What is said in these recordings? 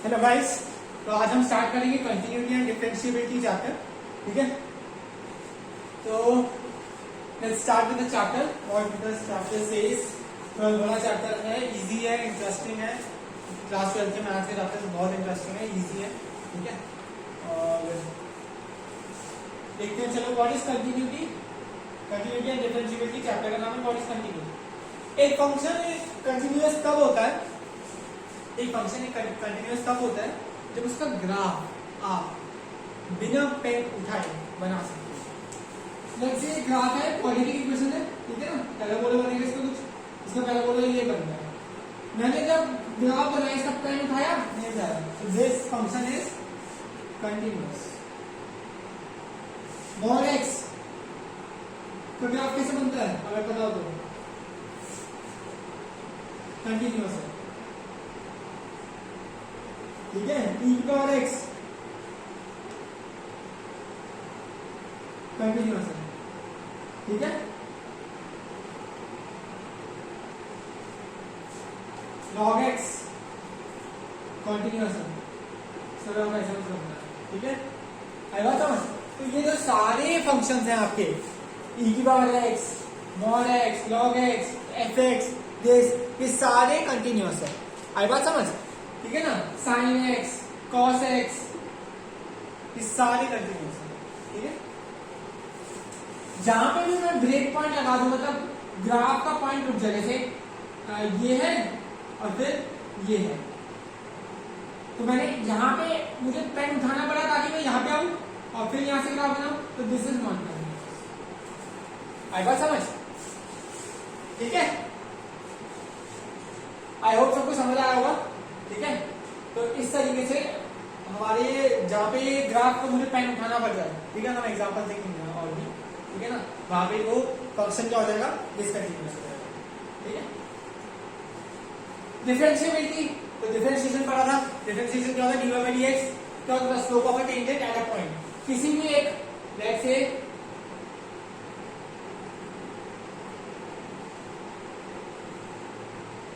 Hello guys, तो आज हम स्टार्ट करेंगे कंटिन्यूटी एंड डिफरेंशिएबिलिटी चैप्टर। ठीक है, तो let's start with the chapter. What this chapter says. तो बड़ा चैप्टर है, इजी है, इंटरेस्टिंग है। क्लास 12 के मैथ्स के चैप्टर बहुत इंटरेस्टिंग है, इजी है। ठीक है, और देखते हैं चलो what is continuity. Continuity and differentiability chapter का नाम है व्हाट इज कंटिन्यूटी। एक फंक्शन कंटिन्यूअस तब होता है, एक फंक्शन कंटिन्यूअस तब होता है जब उसका ग्राफ आप बिना पेन उठाए बना सकते हैं। लेट्स से ग्राफ है, क्वाड्रेटिक इक्वेशन है, ठीक है ना। पैराबोला बनेगा इसका कुछ, इसका पैराबोला ये बनता है। मैंने जब ग्राफ बनाया इसका पेन उठाया नहीं जाएगा, तो this function is continuous. Mod x तो ग्राफ कैसे बनता है अगर पता हो तो, कंटिन्यूअस है। ठीक है, e पावर x कंटिन्यूअस है। ठीक है, log x कंटिन्यूअस है। सर हम ऐसा समझना है, ठीक है। आई बात समझ। तो ये जो सारे फंक्शंस हैं आपके, e की power x, mod x, log x, fx, this, ये सारे कंटिन्यूअस है। आई बात समझ, ठीक है ना। साइन एक्स, कॉस एक्स, ये सारे कंटिन्यूअस है। ठीक है, जहां पे भी मैं ब्रेक पॉइंट लगा दूं, मतलब ग्राफ का पॉइंट रुक जाए, जैसे ये है और फिर ये है, तो मैंने यहां पे मुझे पेन उठाना पड़ा ताकि मैं यहां पे आऊं और फिर यहां से ग्राफ बनाऊं, तो दिस इज नॉट कंटिन्यूअस। आई बात समझ, ठीक है। आई होप सबको समझ आया होगा, ठीक है। तो इस तरीके से हमारे जहाँ पे ग्राफ को मुझे पेन उठाना पड़ जाए, ठीक है ना, हम एग्जांपल देखेंगे और भी, ठीक है ना। वहां पे वो फंक्शन क्या हो जाएगा, डिसकंटिन्यूअस हो जाएगा। ठीक है, डिफरेंशिएबिलिटी, तो डिफरेंशिएशन पढ़ा था। डिफरेंशिएशन क्या होता है, dy by dx क्या होता है, slope of a tangent at a point. किसी भी एक, लेट्स से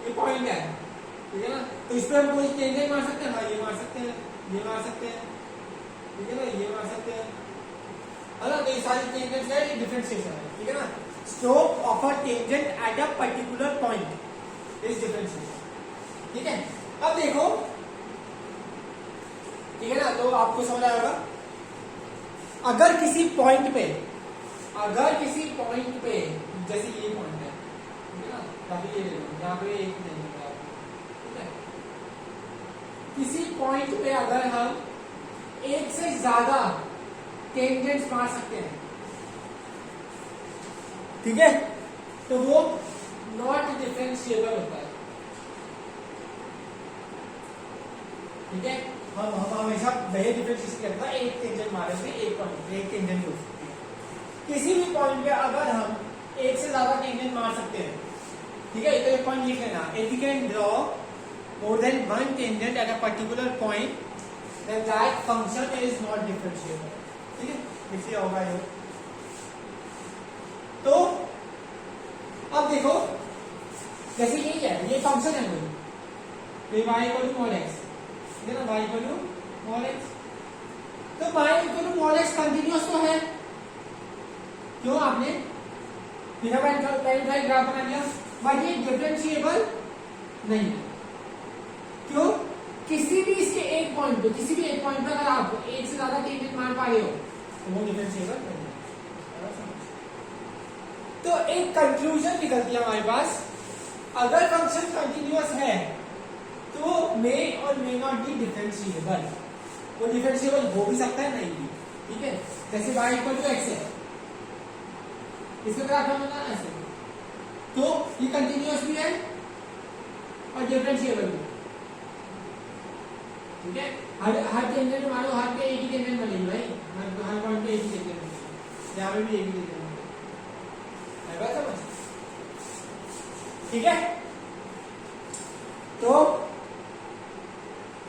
ये पॉइंट है, ठीक है ना, तो इस पे हम कोई टेंजेंट मार सकते हैं, हाँ ये मार सकते हैं, ये मार सकते हैं, ठीक है ना, ये मार सकते हैं, है ना। तो ये सारी टेंजेंट्स है, ये डिफरेंशिएशन है, ठीक है ना। Slope of a tangent at a particular point is differentiation. ठीक है, अब देखो, ठीक है ना, तो आपको समझ आएगा। अगर किसी पॉइंट पे, जैसे ये पॉइंट है, ठीक है ना, कभी ये यहाँ पे एक नहीं है, ठीक है। किसी पॉइंट पे अगर हम एक से ज्यादा टेंजेंट्स मार सकते हैं, ठीक है, तो वो नॉट डिफरेंशिएबल होता है। ठीक है, हम हमेशा वही डिफरेंशिएशन करता है, एक टेंजेंट मारे से एक पॉइंट पे एक टेंजेंट हो सकती है। किसी भी पॉइंट पे अगर हम एक से ज्यादा टेंजेंट मार सकते हैं, ठीक है, तो एक पॉइंट लिख लेना, if you can draw more than one tangent at a particular point, then that function is not differentiable. ठीक है, इसलिए होगा ये। तो अब देखो, जैसे यही है, ये फंक्शन है कोई, तो y equal to mod x, ठीक है ना, y equal to mod x, तो y equal to mod x continuous तो है। क्यों, आपने बिना पेन उठाए ग्राफ बना दिया, बट ये डिफरेंशिएबल नहीं है। क्यों, किसी भी इसके एक पॉइंट पे, किसी भी एक पॉइंट पे अगर आप एक से ज्यादा टेंजेंट मार पा रहे हो, तो वो डिफरेंशिएबल नहीं है। तो एक कंक्लूजन निकलती है हमारे पास, अगर फंक्शन कंटिन्यूअस है तो मे और मे नॉट बी डिफरेंशिएबल। वो डिफरेंशिएबल हो भी सकता है, नहीं भी, ठीक है। जैसे y इक्वल टू x है, इसका ग्राफ बनाना ऐसे, तो ये कंटिन्यूअस भी है और डिफरेंशिएबल भी, ठीक है। हर टेंजेंट मानो, हर पे एक ही टेंजेंट बनेगी भाई, हर पॉइंट पे एक ही टेंजेंट बनेगी, यहाँ पे भी एक ही टेंजेंट बनेगी। है बात समझ, ठीक है। तो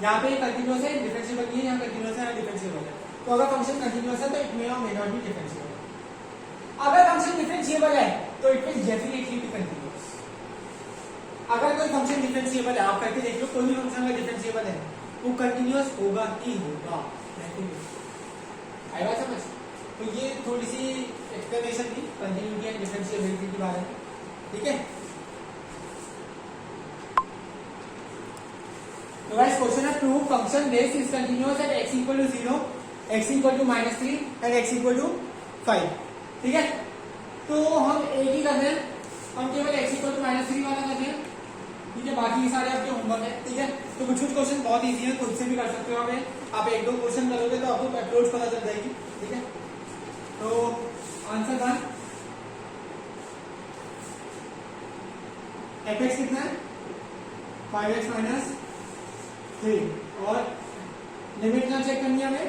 यहाँ पे कंटिन्यूअस है, डिफरेंशिएबल नहीं है, यहाँ कंटिन्यूअस है, यहाँ डिफरेंशिएबल है। तो अगर फंक्शन कंटिन्यूअस है तो इट मे और मे नॉट बी डिफरेंशिएबल। अगर फंक्शन डिफरेंशिएबल है तो it will definitely be continuous. अगर कोई फंक्शन डिफरेंशिएबल है, आप करके देख लो, कोई भी फंक्शन अगर डिफरेंशिएबल है वो कंटिन्यूअस होगा ही होगा। आई बात समझ? तो ये थोड़ी सी एक्सप्लेनेशन थी कंटिन्यूटी एंड डिफरेंशिएबिलिटी के बारे में, ठीक है। तो गाइस क्वेश्चन है prove function base is continuous at x equal to 0, x equal to -3 and x equal to 5, ठीक है। तो हम एक ही करते हैं, हम केवल x इक्वल टू -3 वाला करते हैं, ठीक है। बाकी सारे आपके होमवर्क है, ठीक है। तो कुछ क्वेश्चन बहुत इजी है, खुद से भी कर सकते हो आप एक दो क्वेश्चन करोगे तो आपको अप्रोच पता चल जाएगी, ठीक है। तो आंसर 1 fx कितना है 5x माइनस 3 और लिमिट क्या चेक करनी है हमें,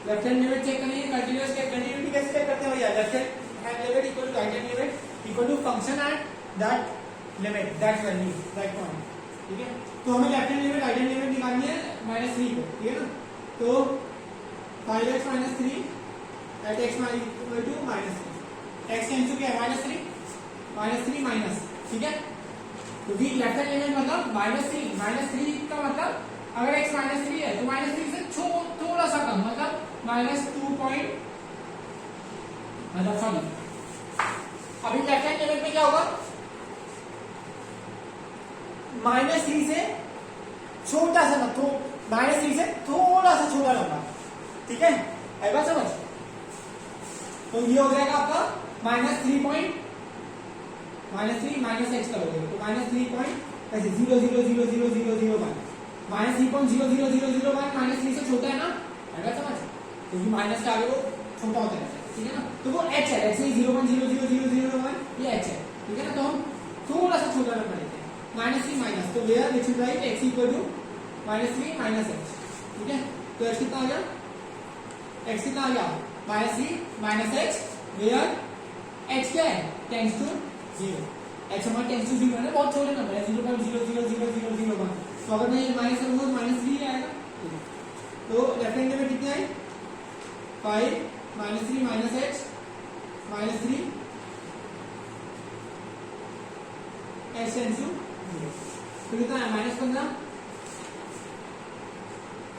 लेफ्ट हैंड लिमिट चेक करनी है। कंटिन्यूअस के कंटिन्यूटी कैसे चेक करते हैं भैया, left hand limit equal to right hand limit equal to function at that limit that value that point, ठीक है। तो हमें left hand limit right hand limit निकालनी है -3 को, ठीक है ना। तो 5x minus 3 at x equal to -3, x tends to क्या है -3 माइनस, ठीक है। तो वी लेफ्ट हैंड लिमिट मतलब -3 का मतलब अगर x -3 है तो -3 से थोड़ा सा कम मतलब -2 पॉइंट, मतलब सॉरी अभी लेफ्ट हैंड लिमिट में क्या होगा -3 से छोटा सा ना, तो -3 से थोड़ा सा छोटा नंबर, ठीक है। आई बात समझ? तो ये हो जाएगा आपका -3 पॉइंट -3 माइनस x करोगे तो -3 पॉइंट ऐसे 0.00001 -3.00001 -3 से छोटा है ना, अगर समझ, क्योंकि माइनस के आगे वो छोटा होता है, ठीक है ना। तो वो h है, x 0.00001 ये h है, ठीक है ना। तो हम थोड़ा सा छोटा नंबर लेते हैं -3 माइनस, तो where we should write x equal to -3 minus h, ठीक है। तो h कितना आ गया, x कितना आ गया -3 माइनस h, वेयर h क्या है टेंड्स टू 0, h हमारा टेंड्स टू 0 है, बहुत छोटे नंबर है 0.00001, तो अगर मैं माइनस करूंगा तो -3 आएगा। तो लेफ्ट हैंड लिमिट कितनी आई 5 -3 minus h -3 h tends to 0, तो कितना है -15,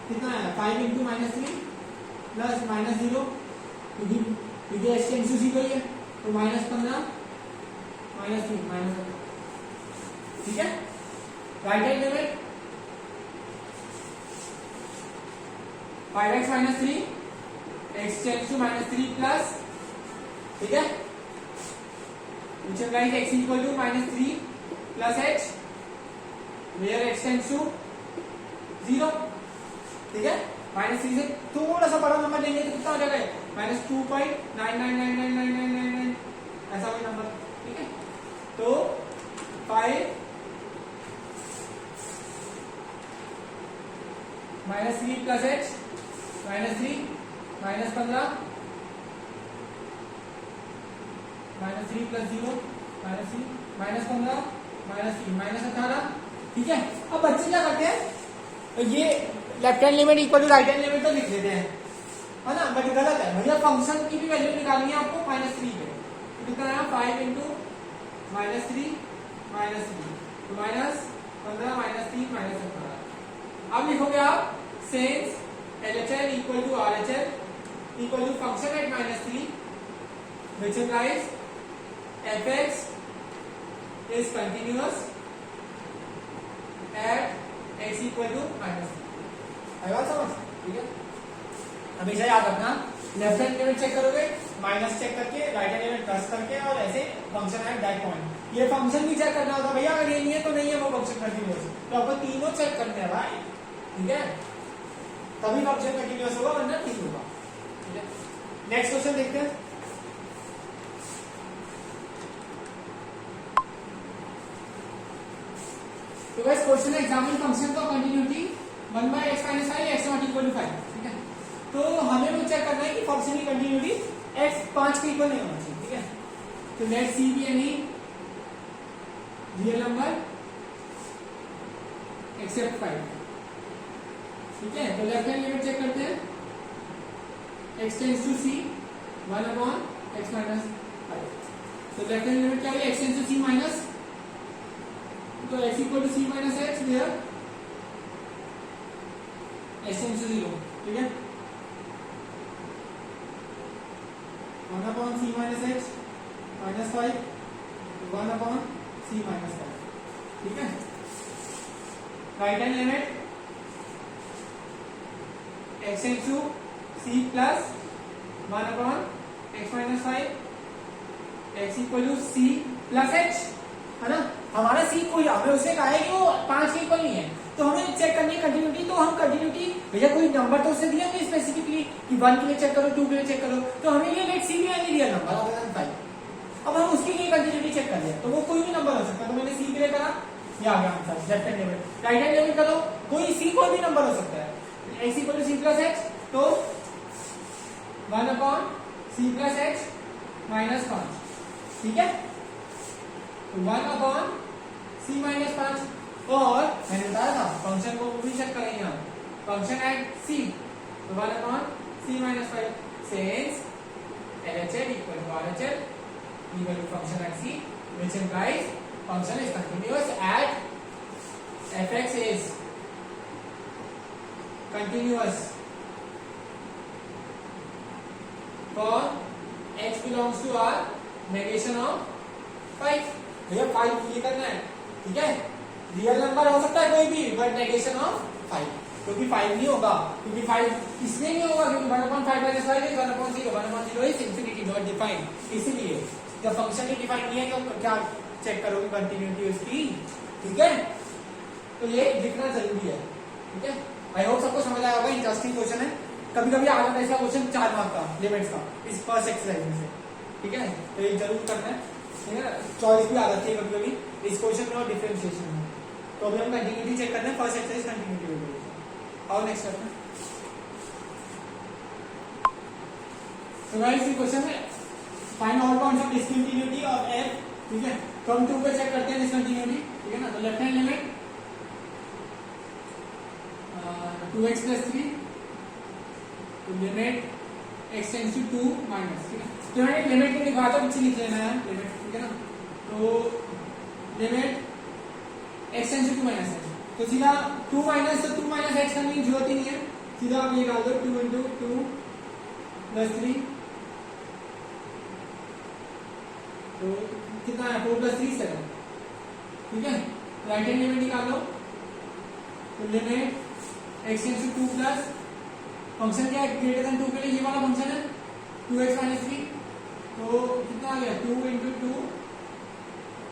कितना है 5 इंटू -3 प्लस -0, क्योंकि h टेंड्स टू 0 ही है तो -15 -3 ठीक है। Right hand limit 5x minus 3 x tends to -3 plus, ठीक है, which implies x equal to -3 plus h where x tends to 0, ठीक है। -3 से थोड़ा सा बड़ा नंबर लेंगे तो कितना हो जाएगा -2.99999999 ऐसा कोई नंबर, ठीक है। तो 5 -3 प्लस h -3 -15 -3 प्लस 0 -3 -15 -3 -18, ठीक है। अब बच्चे क्या करते हैं, तो ये left hand limit equal to right hand limit तो लिख देते हैं, है ना, बट गलत है भैया। फंक्शन की भी वैल्यू निकालनी है आपको -3 पे, तो कितना है 5 इंटू -3 तो -15 -3 -18। अब लिखोगे आप since LHL equal to RHL equal to function at -3 which implies fx is continuous at x equal to -3। आई बात समझ, ठीक है। हमेशा याद रखना लेफ्ट हैंड लिमिट चेक करोगे माइनस चेक करके, राइट हैंड लिमिट प्लस करके, और ऐसे फंक्शन एट दैट पॉइंट। ये फंक्शन भी चेक करना होता भैया, अगर ये नहीं है तो नहीं है वो फंक्शन कंटिन्यूअस, तो आपको तीनों चेक करने हैं भाई, ठीक है, तभी फंक्शन कंटिन्यूअस होगा, वरना नहीं होगा, ठीक है। नेक्स्ट क्वेश्चन देखते हैं। तो गाइस क्वेश्चन है एग्जाम्पल फंक्शन का continuity 1/x - 5 x not equal to 5, ठीक है। तो हमें वो चेक करना है कि फंक्शन की कंटिन्यूटी x 5 के इक्वल नहीं होना चाहिए, ठीक है। तो let's see be any real number except 5, ठीक है। तो लेफ्ट हैंड लिमिट चेक करते हैं, x tends to c 1/x minus 5। तो लेफ्ट हैंड लिमिट क्या है, x tends to c minus, तो x equal to c minus h where x tends to 0, ठीक है, 1 upon c minus h minus 5 1 upon c minus 5, ठीक है। Right hand limit x tends to c plus 1 upon x minus 5 x equal to c plus h, है ना। हमारा c कोई हमें उससे कहा है कि वो 5 के इक्वल नहीं है, तो हमें चेक करनी है कंटिन्यूटी। तो हम कंटिन्यूटी भैया कोई नंबर तो उससे दिया नहीं स्पेसिफिकली कि 1 के लिए चेक करो 2 के लिए चेक करो, तो हमें ये लेट c भी नहीं रियल नंबर अदर देन 5। अब हम उसके लिए कंटिन्यूटी चेक कर लिया, तो वो कोई भी नंबर हो सकता है, तो मैंने c के लिए करा, ये आ गया answer. Left hand limit, right hand limit करो, कोई c कोई भी नंबर हो सकता है, x equal to c plus h, तो 1 upon c plus h minus 5, ठीक है, 1 अपॉन c माइनस 5। और मैंने बताया था फंक्शन को भी चेक करेंगे हम, फंक्शन एट c, तो 1 upon c minus 5 since LHL equal to RHL equal to function at c, which implies function is continuous at fx is continuous for x belongs to R negation of 5। भैया 5 ये करना है, ठीक है, real number हो सकता है कोई भी बट नेगेशन ऑफ 5, क्योंकि 5 नहीं होगा, क्योंकि 5 इसलिए नहीं होगा क्योंकि 1/5 minus 5 is 1/0, 1/0 is infinity not defined, इसीलिए जब फंक्शन ही डिफाइन नहीं है तो क्या चेक करोगे कंटिन्यूटी उसकी, ठीक है। तो ये लिखना जरूरी है, ठीक है। आई होप सबको समझ आया होगा, इंटरेस्टिंग क्वेश्चन है, कभी कभी आ जाता है इसका क्वेश्चन 4 मार्क का लिमिट्स का इस फर्स्ट एक्सरसाइज में से, ठीक है, तो ये जरूर करना है, ठीक है। चॉइस भी आ जाती है कभी कभी इस क्वेश्चन में और डिफरेंशिएशन में, तो अभी हम कंटिन्यूटी चेक करते हैं, फर्स्ट एक्सरसाइज कंटिन्यूटी हो गई। और नेक्स्ट करते हैं, तो गाइस ये क्वेश्चन है find all points of discontinuity of f, ठीक है। तो हम 2 पे चेक करते हैं डिसकंटिन्यूटी, ठीक है ना। तो left hand limit 2x plus 3, तो limit x tends to 2 minus, ठीक है। तो मैंने लिमिट को लिखा था, पीछे लिख लेना है लिमिट, ठीक है ना। तो limit x tends to 2 minus h, तो सीधा 2 माइनस, तो 2 माइनस h करने की जरूरत ही नहीं है, सीधा आप ये डाल दो 2 इंटू 2 प्लस 3, तो कितना है 4 प्लस 3 7, ठीक है। राइट हैंड लिमिट निकाल लो, तो limit x tends to 2 plus function क्या है ग्रेटर देन 2 के लिए ये वाला फंक्शन है 2x माइनस 3, तो कितना आ गया 2 इंटू 2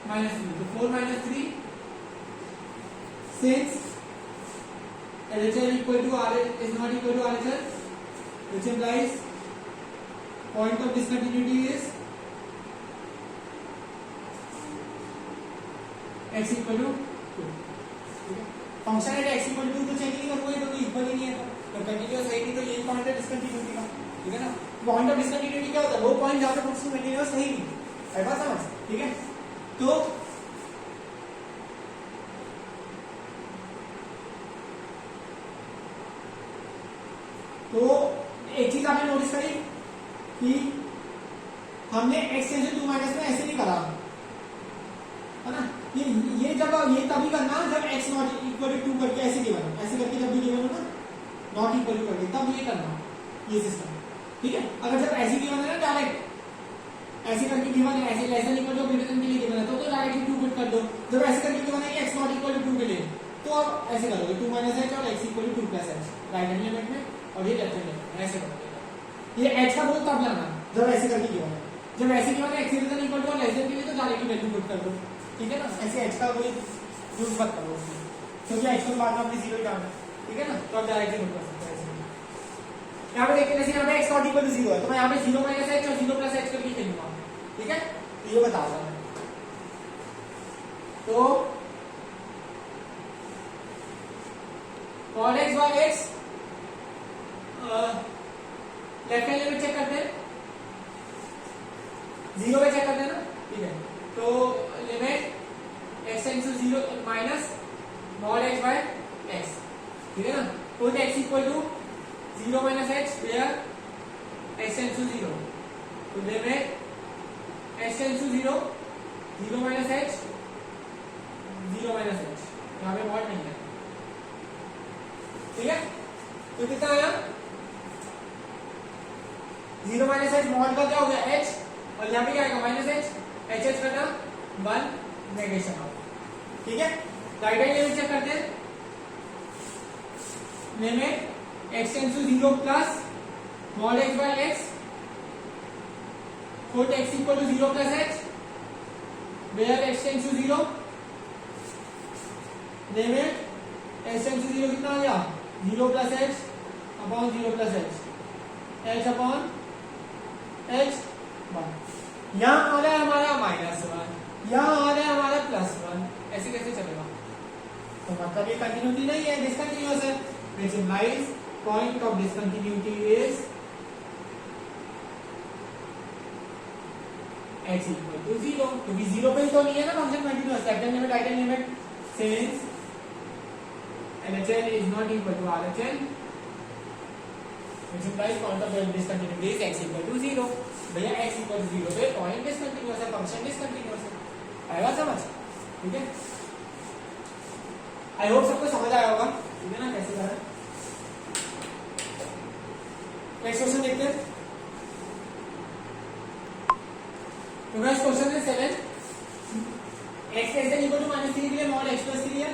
माइनस 3, तो 4 minus 3, since LHL equal to RH is not equal to RHL, which implies point of discontinuity is x equal to 2, ठीक है। Function at x equal to 2 तो चेक नहीं करूंगा क्योंकि इक्वल ही नहीं है, तो कंटीन्यूअस है नहीं, तो यही पॉइंट है डिसकंटिन्यूटी का, ठीक है ना। पॉइंट ऑफ डिसकंटिन्यूटी क्या होता है, वो पॉइंट जहां पे फंक्शन कंटीन्यूअस है ही नहीं, है बात समझ, ठीक है। तो एक चीज आपने नोटिस करी कि हमने x टेंड्स टू 2 माइनस में ऐसे नहीं करा, है ना। ये जब ये तभी करना जब x नॉट इक्वल टू 2 करके ऐसे गिवन, ऐसे करके जब भी गिवन हो ना नॉट इक्वल टू करके, तब ये करना ये सिस्टम, ठीक है। अगर जब ऐसे गिवन है ना डायरेक्ट ऐसे करके गिवन है, ऐसे less than equal to greater than के लिए गिवन है, तो डायरेक्टली 2 पुट कर दो। जब ऐसे करके गिवन है x नॉट इक्वल टू 2 के लिए, तो आप ऐसे करोगे 2 माइनस h और x equal to 2 plus h right hand limit में, और ये लेफ्ट हैंड लिमिट ऐसे करोगे। ये h का रूल तब लाना जब ऐसे करके गिवन है, जब ऐसे गिवन है x greater than equal to और लेस देन के लिए, तो डायरेक्टली वैल्यू पुट कर दो, ठीक है ना। ऐसे h का कोई यूज मत करो उसमें, क्योंकि h को बाद में अपनी 0 ही डालना है, ठीक है ना। तो आप डायरेक्टली पुट कर सकते हैं ऐसे। यहाँ पे देखिए जैसे यहाँ पे x नॉट इक्वल टू 0 है, तो मैं यहाँ पे 0 माइनस h और 0 प्लस h करके खेलूंगा, ठीक है। तो ये बता रहा हूं, तो cos x by x left hand limit check करते हैं, 0 पे चेक करते हैं ना, ठीक है। तो limit x tends to 0 minus mod h by x, ठीक है ना। तो x equal to 0 minus h where x tends to 0, तो limit x tends to 0 0 minus h 0 minus h, यहाँ पे मॉड नहीं है, ठीक है। तो कितना आया 0 माइनस एच मॉड का क्या हो गया एच और यहाँ पे क्या आएगा माइनस एच एच एच का 1 नेगेशन ऑफ ठीक है। राइट हैंड लिमिट चेक करते हैं limit x tends to 0 plus mod x by x put x equal to 0 plus h where x tends to 0 limit x tends to 0 कितना आ गया 0 plus h upon 0 plus h h upon h 1 यहाँ आ रहा है हमारा -1 यहाँ आ रहा है हमारा +1 ऐसे कैसे चलेगा तो मतलब ये कंटिन्यूटी नहीं है डिसकंटिन्यूअस है which implies point of discontinuity is x equal to 0 क्योंकि 0 पे ही तो नहीं है ना function continuous left hand limit right hand limit since LHL is not equal to RHL which implies point of discontinuity is x equal to 0 भैया x equal to 0 पे point discontinuous है function discontinuous है आएगा समझ ठीक है। I hope सबको समझ आया होगा ठीक है ना कैसे करें। नेक्स्ट क्वेश्चन देखते हैं तो गाइस क्वेश्चन है 7 x less than equal to -3 के लिए मॉड x + 3 है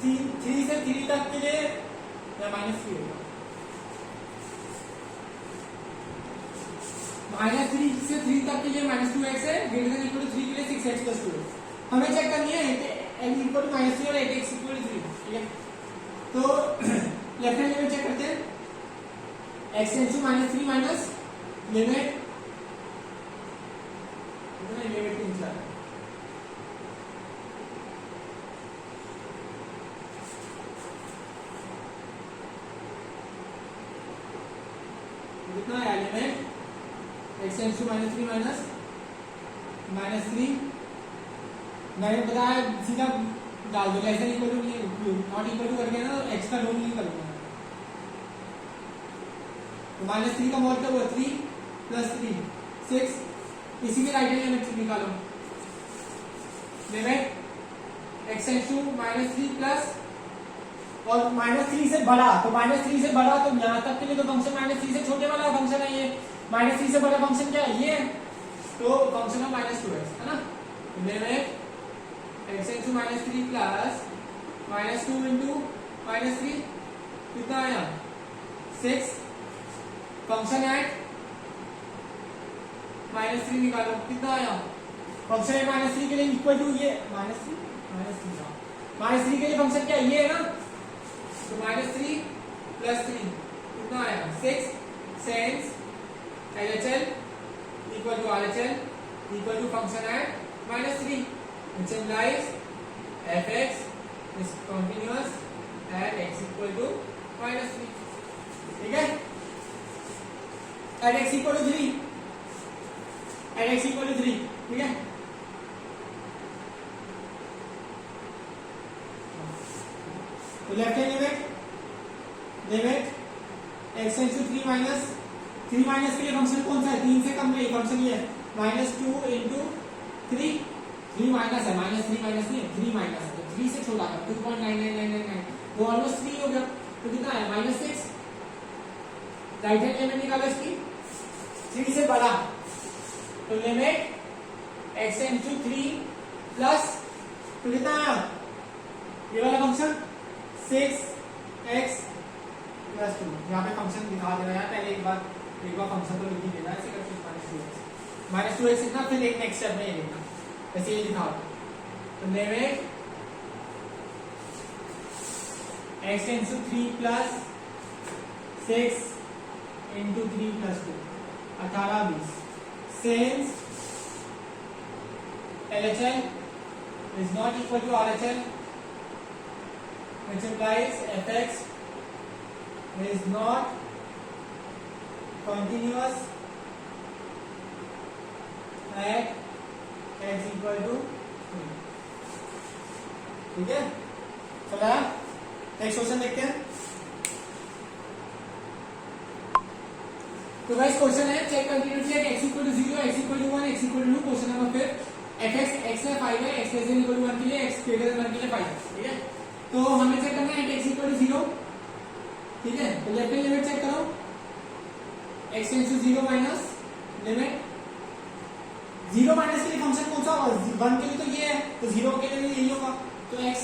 3 से 3 तक के लिए या -3 होगा -3 से 3 तक के लिए -2x है ग्रेटर देन इक्वल टू 3 के लिए 6x + 2 हमें चेक करनी है n इक्वल टू -3 और 8x इक्वल टू 3 ठीक है। तो लेफ्ट हैंड लिमिट चेक करते हैं x tends to -3 minus limit कितना लिमिट 3 4 कितना है limit x tends to -3 minus -3 मैंने बताया सीधा डाल दो ऐसा equal to not equal to करके ना x का रूल नहीं करूंगा तो -3 का मॉड क्या हुआ 3 + 3 6 इसी के राइट हैंड लिमिट निकालो limit x tends to -3 plus और -3 से बड़ा तो -3 से बड़ा तो यहां तक के लिए तो फंक्शन -3 से छोटे वाला फंक्शन है ये -3 से बड़ा फंक्शन क्या है ये तो फंक्शन ऑफ -2x है ना limit x tends to -3 plus -2 into -3 कितना आया 6 फंक्शन एट -3 निकालो कितना आया फंक्शन एट -3 के लिए इक्वल टू ये -3 के लिए फंक्शन क्या ये है ना तो -3 + 3 कितना आया 6 since LHL equal to RHL equal to function at -3 which implies fx is continuous at x equal to -3 ठीक है at x equal to 3 at x equal to 3 ठीक है। तो left hand limit x tends to 3 minus के लिए function कौन सा है 3 से कम नहीं फंक्शन ये है -2 into 3 3 माइनस है -3 माइनस नहीं 3 माइनस है 3 से छोटा है 2.99999 वो ऑलमोस्ट 3 हो गया तो कितना है -6 राइट हैंड लिमिट निकालो इसकी 3 से बड़ा तो limit x tends to 3 plus तो कितना आया ये वाला फंक्शन 6x + 2 यहाँ पे फंक्शन दिखा दे रहा है पहले एक बार फंक्शन तो लिख ही देना ऐसे करके -2x इतना फिर एक नेक्स्ट स्टेप में ये लिखना ऐसे ये दिखा तो limit x tends to 3 plus 6 into 3 + 2 18 20 since LHL is not equal to RHL which implies fx is not continuous at x equal to 3 ठीक है चला नेक्स्ट क्वेश्चन देखते हैं। तो गाइस क्वेश्चन है चेक कंटिन्यूटी है x equal to 0 x equal to 1 x equal to 2 question number फिर fx x है 5 है x less than equal to 1 के लिए x ग्रेटर देन 1 के लिए 5 ठीक है। तो हमें चेक करना है x equal to 0 ठीक है, तो लेफ्ट हैंड लिमिट चेक करो, x tends to 0 minus limit 0 minus के लिए फंक्शन कौन सा होगा, 1 के लिए तो ये है, तो 0 के लिए यही होगा, तो x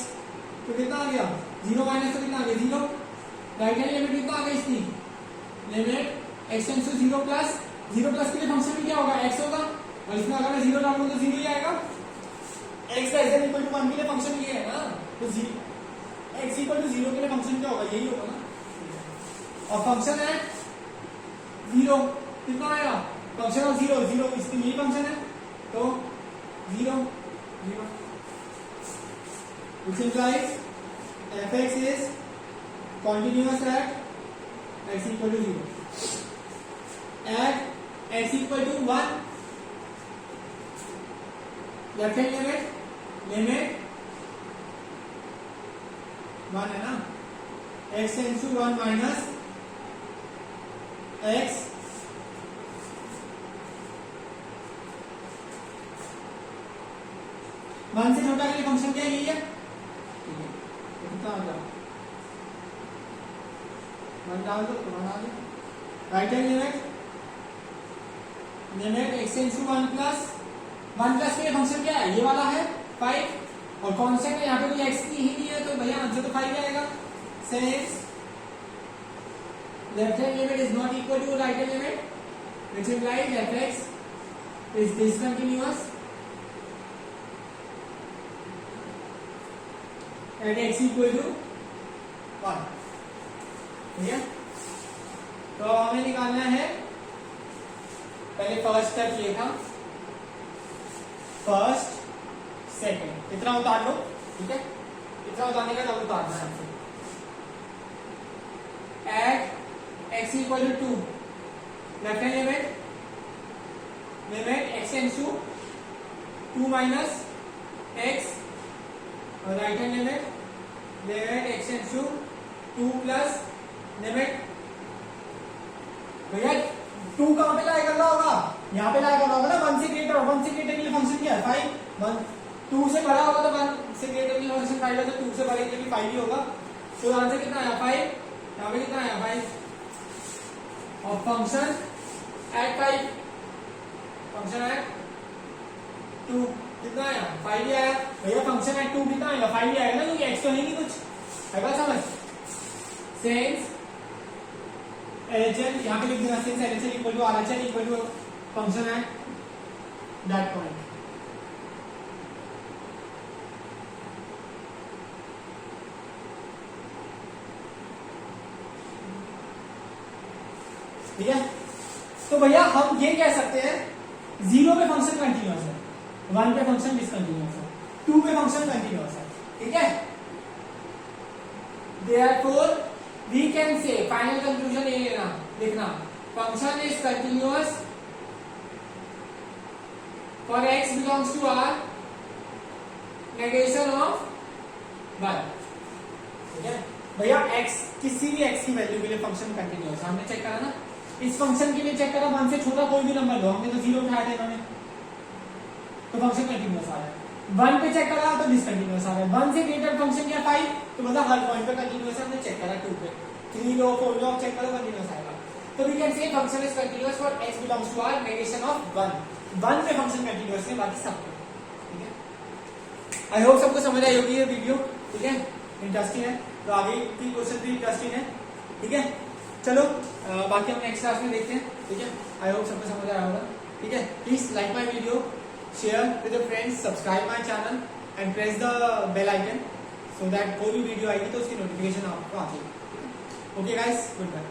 तो कितना आ गया 0 माइनस, तो कितना आ गया 0, राइट हैंड लिमिट कितना आ गया इसकी, limit x tends to 0 plus 0 plus के लिए फंक्शन भी क्या होगा x होगा, और इसमें अगर मैं 0 डालूंगा तो 0 ही आएगा, x less than equal to 1 के लिए फंक्शन ये है ना, तो x इक्वल टू 0 के लिए फंक्शन क्या होगा, यही होगा ना, और फंक्शन है 0 कितना आएगा, फंक्शन ऑफ 0 0 इसके लिए फंक्शन है, तो 0 0 which implies fx is continuous at x equal to 0, at x equal to 1 left hand limit 1 है ना, x tends to 1 minus x one से छोटा के लिए फंक्शन क्या यही है, ठीक है, तो कितना आ गया 1 डाल दो, 1 आ गया, right hand limit x tends to 1 plus 1 plus के फंक्शन क्या है, ये वाला है 5, और कांस्टेंट है यहाँ पे कोई x की ही नहीं है, तो भैया आंसर तो 5 आएगा, since left hand limit is not equal to right hand limit, which implies fx is discontinuous at x equal to 1, ठीक है, तो हमें निकालना है, पहले फर्स्ट स्टेप ये था, फर्स्ट सेकंड इतना उतार लो, ठीक है, इतना उतारने का तब उतारना है आपसे, at x equal to 2 left hand limit x tends to 2 minus x, और right hand limit x tends to 2 plus limit, भैया 2 कहां पे लाया करना होगा, यहाँ पे लाया करना होगा ना, 1 से ग्रेटर के लिए फंक्शन क्या है 5, 1 2 से बड़ा होगा तो 1 से ग्रेटर के लिए फंक्शन 5 है, तो 2 से बड़े के लिए 5 ही होगा, तो आंसर कितना आया 5, यहाँ पे कितना आया 5, और फंक्शन एट 5, फंक्शन एट 2 कितना आया 5 ही आया, भैया फंक्शन एट 2 कितना आएगा 5 ही आएगा ना, क्योंकि x तो है नहीं कुछ, है बात समझ, since LHL यहाँ पे लिख देना, since LHL equal to RHL equal to function at that point, ठीक है, तो भैया हम ये कह सकते हैं 0 पे फंक्शन कंटिन्यूअस है, 1 पे फंक्शन डिसकंटिन्यूअस है, 2 पे फंक्शन कंटिन्यूअस है, ठीक है, therefore we can say final conclusion ये लेना लिखना, function is continuous for x belongs to R, negation of 1, ठीक है, भैया x किसी भी x की वैल्यू के लिए फंक्शन कंटिन्यूअस है, हमने चेक करा ना, इस फंक्शन के लिए चेक करा 1 से छोटा कोई भी नंबर लो, हमने तो 0 उठाया था इन्होंने, तो फंक्शन कंटिन्यूअस आ रहा है, 1 पे चेक करा तो डिसकंटिन्यूअस आ रहा है, 1 से ग्रेटर फंक्शन क्या 5, तो मतलब हर पॉइंट पे कंटिन्यूअस है, हमने चेक करा 2 पे, 3 लो 4 लो चेक करो कंटिन्यूअस आएगा, तो we can say function is continuous for x belongs to R, negation of 1 पे फंक्शन कंटिन्यूअस है, बाकी सब, ठीक है, आई होप सबको समझ आई होगी ये वीडियो, ठीक है, इंटरेस्टिंग है, तो आगे की क्वेश्चन भी इंटरेस्टिंग है, ठीक है, चलो बाकी हम नेक्स्ट क्लास में देखते हैं, ठीक है, आई होप सबको समझ आया होगा, ठीक है, please like my video, share with your friends, subscribe my channel and press the bell icon so that कोई भी वीडियो आएगी तो उसकी नोटिफिकेशन आपको आ जाएगी, ओके गाइस, गुड बाय।